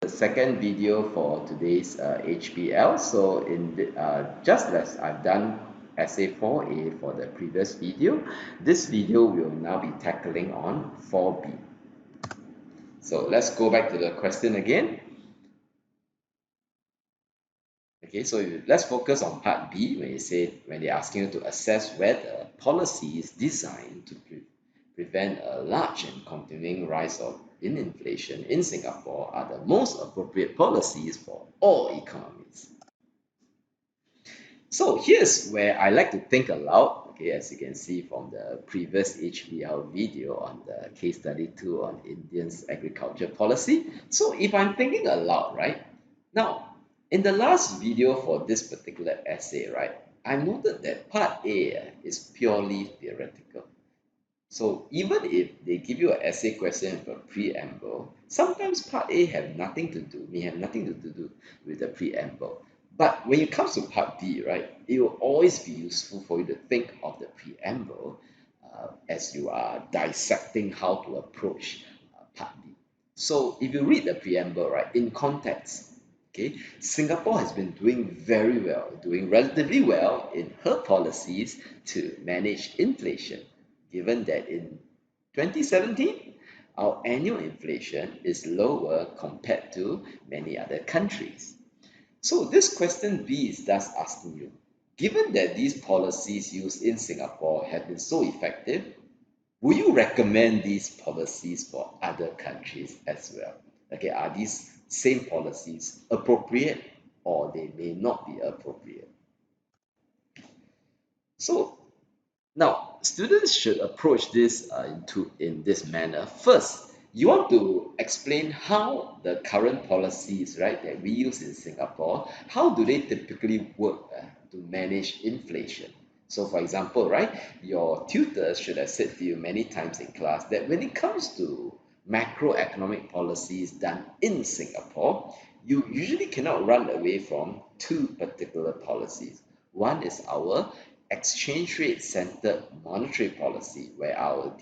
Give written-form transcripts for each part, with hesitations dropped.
the second video for today's HBL. So just as I've done essay 4A for the previous video, this video will now be tackling on 4B. So let's go back to the question again. Okay, so let's focus on part B when they're asking you to assess whether policy is designed to prevent a large and continuing rise in inflation in Singapore are the most appropriate policies for all economies. So here's where I like to think aloud, okay, as you can see from the previous HBL video on the case study 2 on India's agriculture policy. So if I'm thinking aloud, right, now in the last video for this particular essay, right, I noted that part A is purely theoretical. So even if they give you an essay question with a preamble, sometimes part A may have nothing to do with the preamble. But when it comes to part B, right, it will always be useful for you to think of the preamble as you are dissecting how to approach part B. So if you read the preamble, right, in context, okay, Singapore has been doing relatively well in her policies to manage inflation, given that in 2017, our annual inflation is lower compared to many other countries. So this question B is thus asking you, given that these policies used in Singapore have been so effective, would you recommend these policies for other countries as well? Okay, are these same policies appropriate or they may not be appropriate? So now, students should approach this in this manner. First, you want to explain how the current policies, right, that we use in Singapore, how do they typically work to manage inflation? So, for example, right, your tutors should have said to you many times in class that when it comes to macroeconomic policies done in Singapore, you usually cannot run away from two particular policies. One is our exchange rate centered monetary policy, where our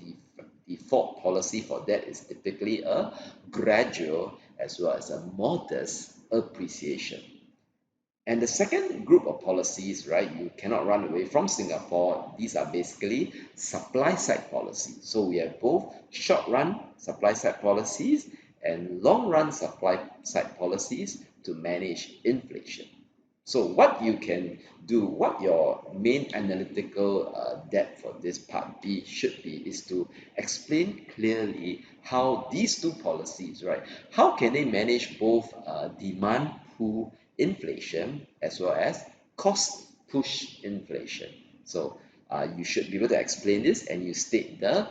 default policy for that is typically a gradual as well as a modest appreciation. And the second group of policies, right, you cannot run away from Singapore. These are basically supply side policies. So we have both short run supply side policies and long run supply side policies to manage inflation. So what you can do, what your main analytical depth for this part B should be, is to explain clearly how these two policies, right, how can they manage both demand pull inflation as well as cost push inflation. So you should be able to explain this and you state the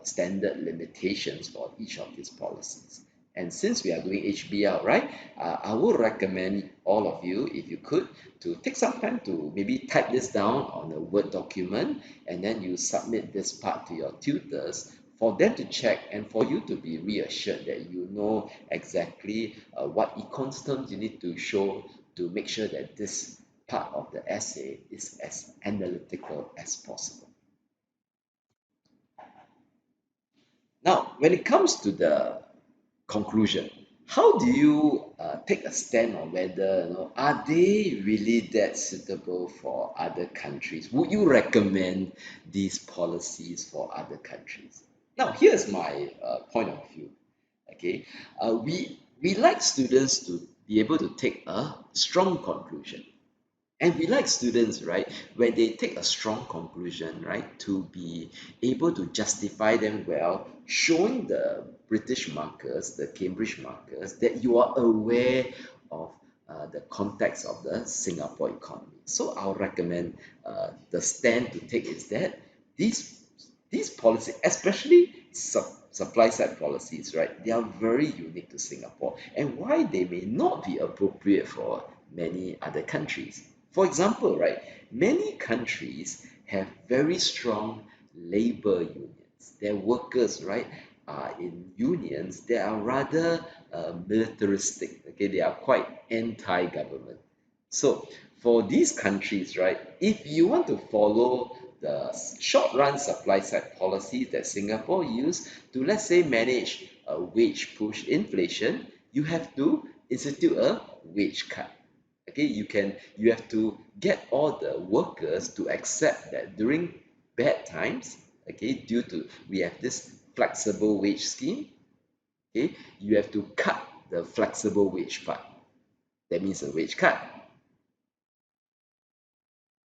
standard limitations for each of these policies. And since we are doing HBL, right, I would recommend all of you, if you could, to take some time to maybe type this down on a Word document and then you submit this part to your tutors for them to check and for you to be reassured that you know exactly what econs terms you need to show to make sure that this part of the essay is as analytical as possible. Now, when it comes to the conclusion, how do you take a stand on whether are they really that suitable for other countries? Would you recommend these policies for other countries? Now, here's my point of view. Okay, we like students to be able to take a strong conclusion. And we like students, right, when they take a strong conclusion, right, to be able to justify them well, showing the British markers, the Cambridge markers, that you are aware of the context of the Singapore economy. So I'll recommend the stand to take is that these policies, especially supply side policies, right, they are very unique to Singapore and why they may not be appropriate for many other countries. For example, right, many countries have very strong labor unions. Their workers, right, are in unions that are rather militaristic. Okay, they are quite anti-government. So for these countries, right, if you want to follow the short-run supply-side policies that Singapore use to, let's say, manage wage push inflation, you have to institute a wage cut. Okay, you have to get all the workers to accept that during bad times, okay, due to we have this flexible wage scheme, okay, you have to cut the flexible wage part. That means a wage cut.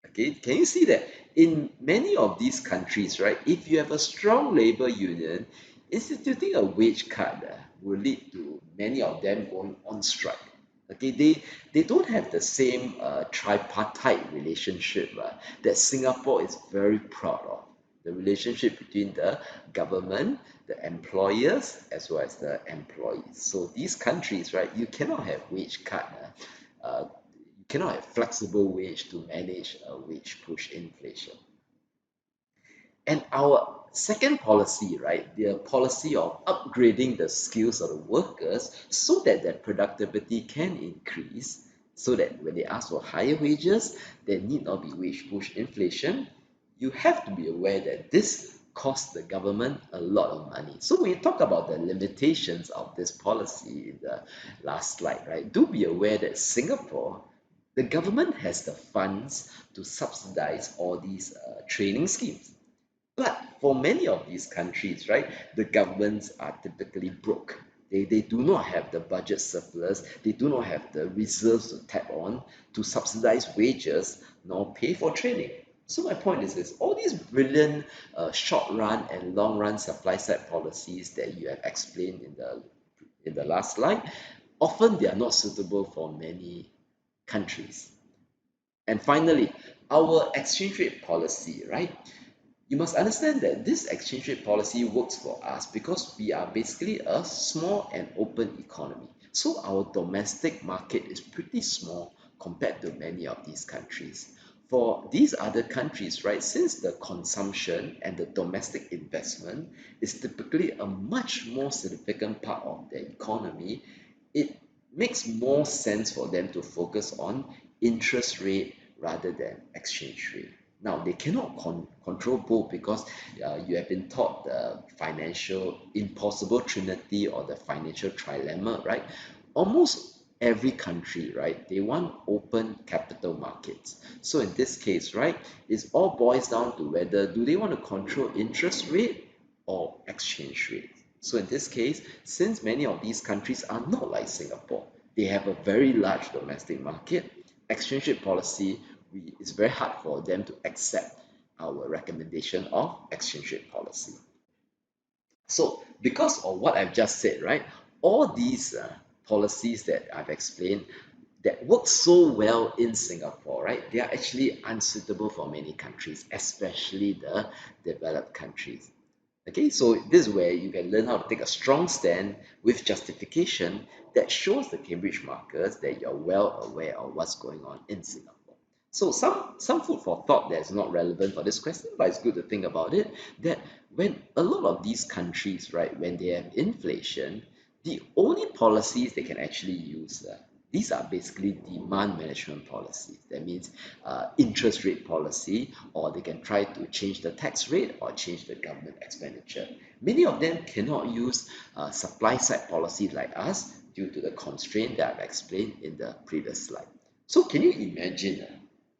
Okay, can you see that in many of these countries, right, if you have a strong labor union, instituting a wage cut will lead to many of them going on strike. Okay, they don't have the same tripartite relationship that Singapore is very proud of. The relationship between the government, the employers, as well as the employees. So these countries, right, you cannot have wage cut. You cannot have flexible wage to manage a wage push inflation. And our second policy, right, the policy of upgrading the skills of the workers so that their productivity can increase, so that when they ask for higher wages, there need not be wage push inflation. You have to be aware that this costs the government a lot of money. So when you talk about the limitations of this policy in the last slide, right, do be aware that Singapore, the government has the funds to subsidize all these training schemes. But for many of these countries, right, the governments are typically broke. They do not have the budget surplus, they do not have the reserves to tap on to subsidize wages nor pay for training. So my point is this, all these brilliant short run and long run supply side policies that you have explained in the last slide, often they are not suitable for many countries. And finally, our exchange rate policy, right? You must understand that this exchange rate policy works for us because we are basically a small and open economy. So our domestic market is pretty small compared to many of these countries. For these other countries, right, since the consumption and the domestic investment is typically a much more significant part of their economy, it makes more sense for them to focus on interest rate rather than exchange rate. Now, they cannot control both because you have been taught the financial impossible trinity or the financial trilemma, right? Almost every country, right, they want open capital markets. So in this case, right, it all boils down to whether do they want to control interest rate or exchange rate. So in this case, since many of these countries are not like Singapore, they have a very large domestic market, exchange rate policy, it's very hard for them to accept our recommendation of exchange rate policy. So because of what I've just said, right, all these policies that I've explained that work so well in Singapore, right, they are actually unsuitable for many countries, especially the developed countries. Okay, so this is where you can learn how to take a strong stand with justification that shows the Cambridge markers that you're well aware of what's going on in Singapore. So some food for thought that's not relevant for this question, but it's good to think about it, that when a lot of these countries, right, when they have inflation, the only policies they can actually use, these are basically demand management policies. That means interest rate policy, or they can try to change the tax rate or change the government expenditure. Many of them cannot use supply side policy like us due to the constraint that I've explained in the previous slide. So can you imagine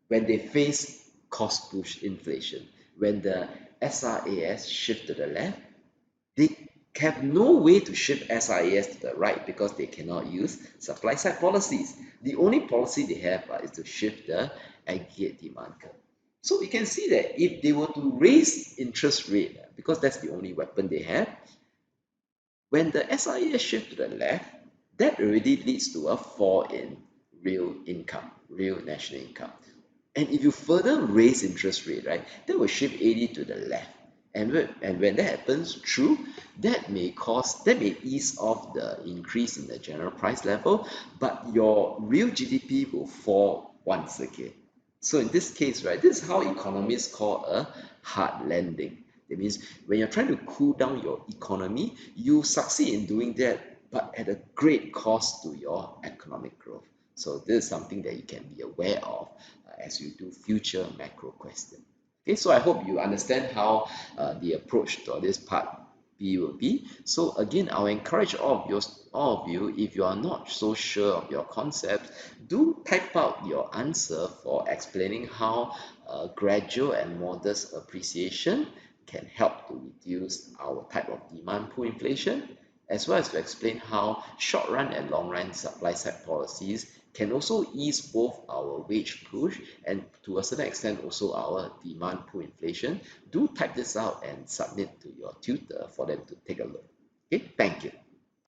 when they face cost push inflation, when the SRAS shift to the left, they have no way to shift SRAS to the right because they cannot use supply side policies. The only policy they have is to shift the aggregate demand curve. So you can see that if they were to raise interest rate, because that's the only weapon they have, when the SRAS shift to the left, that already leads to a fall in real income, real national income. And if you further raise interest rate, right, that will shift AD to the left. And when that happens, true, that may ease off the increase in the general price level, but your real GDP will fall once again. So in this case, right, this is how economists call a hard landing. That means when you're trying to cool down your economy, you succeed in doing that, but at a great cost to your economic growth. So this is something that you can be aware of as you do future macro questions. Okay, so I hope you understand how the approach to this part B will be. So again, I'll encourage all of you, if you are not so sure of your concepts, do type out your answer for explaining how gradual and modest appreciation can help to reduce our type of demand pull inflation, as well as to explain how short run and long run supply side policies can also ease both our wage push and to a certain extent also our demand pull inflation. Do type this out and submit to your tutor for them to take a look. Okay, thank you.